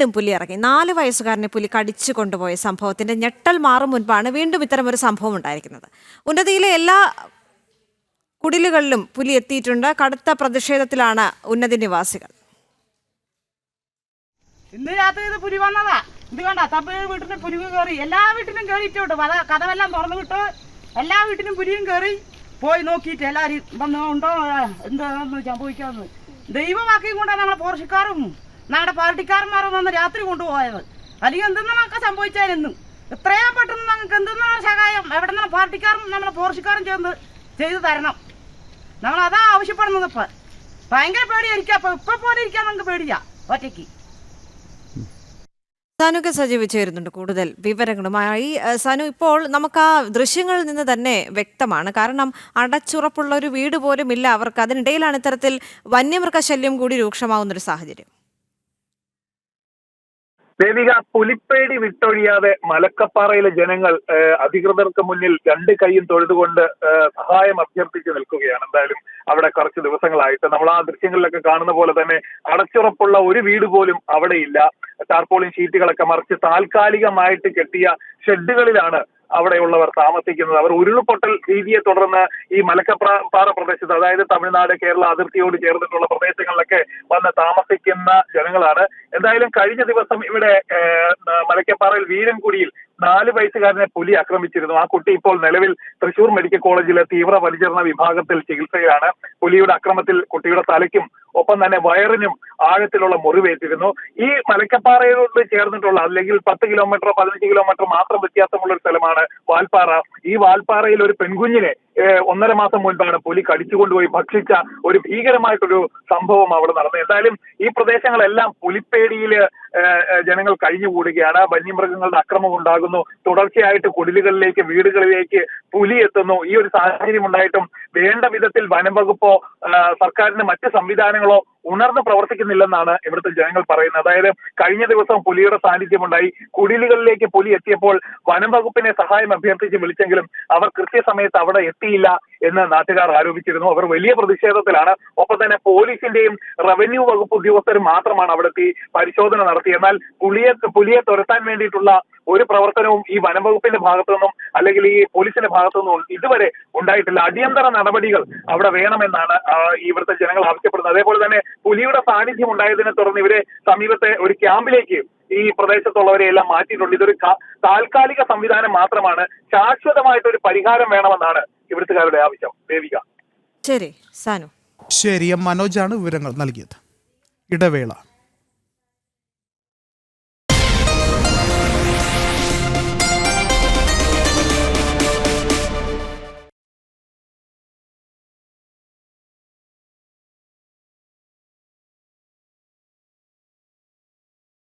വീണ്ടും പുലി ഇറങ്ങി. 4 വയസ്സുകാരനെ പുലി കടിച്ചു കൊണ്ടുപോയ സംഭവത്തിന്റെ ഞെട്ടൽ മാറും മുൻപാണ് വീണ്ടും ഇത്തരമൊരു സംഭവം ഉണ്ടായിരിക്കുന്നത്. ഉന്നതിയിലെ എല്ലാ കുടിലുകളിലും പുലി എത്തിയിട്ടുണ്ട്. കടുത്ത പ്രതിഷേധത്തിലാണ് ഉന്നതി നിവാസികൾ. ഇന്ന് രാത്രി ഇത് പുലി വന്നതാ. ഇത് കണ്ട തപ്പേഴ് വീട്ടിൽ പുലി കയറി, എല്ലാ വീട്ടിലും കയറിയിട്ട് കഥവെല്ലാം തുറന്നു വിട്ട് എല്ലാ വീട്ടിലും പുലിയും കയറി പോയി നോക്കിയിട്ട് എല്ലാവരും വന്ന് ഉണ്ടോ എന്താന്ന് സംഭവിക്കാന്ന് ദൈവമാക്കിയും കൊണ്ടാണ് നമ്മളെ പോർഷക്കാരും നമ്മുടെ പാർട്ടിക്കാരന്മാരും വന്ന് രാത്രി കൊണ്ടുപോയത്. അല്ലെങ്കിൽ എന്തെന്നൊക്കെ സംഭവിച്ചാലെന്നും ഇത്രയും പെട്ടെന്ന് ഞങ്ങൾക്ക് എന്തെന്നാണ് സഹായം എവിടെ നിന്നാണ് പാർട്ടിക്കാരും നമ്മളെ പോർഷക്കാരും ചേർന്ന് ചെയ്തു തരണം. നമ്മളതാ ആവശ്യപ്പെടുന്നത്. ഇപ്പം ഭയങ്കര പേടിയായിരിക്കും. അപ്പം ഇപ്പം പോലെ ഇരിക്കാൻ നമുക്ക് പേടിയാ ഒറ്റയ്ക്ക്. സനുക്ക് സജീവ് ചേരുന്നുണ്ട് കൂടുതൽ വിവരങ്ങളുമായി. സനു, ഇപ്പോൾ നമുക്ക് ആ ദൃശ്യങ്ങളിൽ നിന്ന് തന്നെ വ്യക്തമാണ്. കാരണം അടച്ചുറപ്പുള്ള ഒരു വീട് പോലും ഇല്ല അവർക്ക്. അതിനിടയിലാണ് ഇത്തരത്തിൽ വന്യമൃഗശല്യം കൂടി രൂക്ഷമാവുന്നൊരു സാഹചര്യം. ദേവിക, പുലിപ്പേടി വിട്ടൊഴിയാതെ മലക്കപ്പാറയിലെ ജനങ്ങൾ അധികൃതർക്ക് മുന്നിൽ 2 കൈയും തൊഴുതുകൊണ്ട് സഹായം അഭ്യർത്ഥിച്ച് നിൽക്കുകയാണ്. എന്തായാലും അവിടെ കുറച്ച് ദിവസങ്ങളായിട്ട് നമ്മൾ ആ ദൃശ്യങ്ങളിലൊക്കെ കാണുന്ന പോലെ തന്നെ അടച്ചുറപ്പുള്ള ഒരു വീട് പോലും അവിടെയില്ല. ടാർപോളിൻ ഷീറ്റുകളൊക്കെ മറിച്ച് താൽക്കാലികമായിട്ട് കെട്ടിയ ഷെഡുകളിലാണ് അവിടെയുള്ളവർ താമസിക്കുന്നത്. അവർ ഉരുൾപൊട്ടൽ രീതിയെ തുടർന്ന് ഈ മലക്കപ്പാറ പ്രദേശത്ത്, അതായത് തമിഴ്നാട് കേരള അതിർത്തിയോട് ചേർന്നിട്ടുള്ള പ്രദേശങ്ങളിലൊക്കെ വന്ന് താമസിക്കുന്ന ജനങ്ങളാണ്. എന്തായാലും കഴിഞ്ഞ ദിവസം ഇവിടെ മലക്കപ്പാറയിൽ വീരൻകുടിയിൽ 4 വയസ്സുകാരനെ പുലി ആക്രമിച്ചിരുന്നു. ആ കുട്ടി ഇപ്പോൾ നിലവിൽ തൃശൂർ മെഡിക്കൽ കോളേജിലെ തീവ്ര പരിചരണ വിഭാഗത്തിൽ ചികിത്സയിലാണ്. പുലിയുടെ അക്രമത്തിൽ കുട്ടിയുടെ തലയ്ക്കും ഒപ്പം തന്നെ വയറിനും ആഴത്തിലുള്ള മുറിവേറ്റിരുന്നു. ഈ മലക്കപ്പാറയോട് ചേർന്നിട്ടുള്ള അല്ലെങ്കിൽ 10 കിലോമീറ്റർ 15 കിലോമീറ്റർ മാത്രം വ്യത്യാസമുള്ള ഒരു സ്ഥലമാണ് വാൽപ്പാറ. ഈ വാൽപ്പാറയിൽ ഒരു പെൺകുഞ്ഞിനെ 1.5 മാസം മുൻപാണ് പുലി കടിച്ചുകൊണ്ടുപോയി ഭക്ഷിച്ച ഒരു ഭീകരമായിട്ടൊരു സംഭവം അവിടെ നടന്നത്. എന്തായാലും ഈ പ്രദേശങ്ങളെല്ലാം പുലിപ്പേടിയിൽ ജനങ്ങൾ കഴിഞ്ഞുകൂടുകയാണ്. വന്യമൃഗങ്ങളുടെ അക്രമം ഉണ്ടാകുന്നു, തുടർച്ചയായിട്ട് കുടിലുകളിലേക്ക് വീടുകളിലേക്ക് പുലി എത്തുന്നു. ഈ ഒരു സാഹചര്യം ഉണ്ടായിട്ടും വേണ്ട വിധത്തിൽ വനം വകുപ്പോ സർക്കാരിന്റെ മറ്റ് സംവിധാനങ്ങളോ ഉണർന്ന് പ്രവർത്തിക്കുന്നില്ലെന്നാണ് ഇവിടുത്തെ ജനങ്ങൾ പറയുന്നത്. അതായത് കഴിഞ്ഞ ദിവസം പുലിയുടെ സാന്നിധ്യമുണ്ടായി. കുടിലുകളിലേക്ക് പുലി എത്തിയപ്പോൾ വനം വകുപ്പിനെ സഹായം അഭ്യർത്ഥിച്ച് വിളിച്ചെങ്കിലും അവർ കൃത്യസമയത്ത് അവിടെ എത്തിയില്ല എന്ന് നാട്ടുകാർ ആരോപിച്ചിരുന്നു. അവർ വലിയ പ്രതിഷേധത്തിലാണ്. ഒപ്പം തന്നെ പോലീസിന്റെയും റവന്യൂ വകുപ്പ് ഉദ്യോഗസ്ഥരും മാത്രമാണ് അവിടെ എത്തി പരിശോധന നടത്തി. എന്നാൽ പുലിയെ തുരത്താൻ വേണ്ടിയിട്ടുള്ള ഒരു പ്രവർത്തനവും ഈ വനം വകുപ്പിന്റെ ഭാഗത്തു നിന്നും അല്ലെങ്കിൽ ഈ പോലീസിന്റെ ഭാഗത്തു നിന്നും ഇതുവരെ ഉണ്ടായിട്ടില്ല. അടിയന്തര നടപടികൾ അവിടെ വേണമെന്നാണ് ഇവിടുത്തെ ജനങ്ങൾ ആവശ്യപ്പെടുന്നത്. അതേപോലെ തന്നെ പുലിയുടെ സാന്നിധ്യം ഉണ്ടായതിനെ തുടർന്ന് ഇവരെ സമീപത്തെ ഒരു ക്യാമ്പിലേക്ക് ഈ പ്രദേശത്തുള്ളവരെ എല്ലാം മാറ്റിയിട്ടുണ്ട്. ഇതൊരു താൽക്കാലിക സംവിധാനം മാത്രമാണ്. ശാശ്വതമായിട്ടൊരു പരിഹാരം വേണമെന്നാണ് ഇവിടുത്തുകാരുടെ ആവശ്യം. ദേവിക. ശരി സാനു. ശരി, മനോജാണ് വിവരങ്ങൾ നൽകിയത്. ഇടവേള.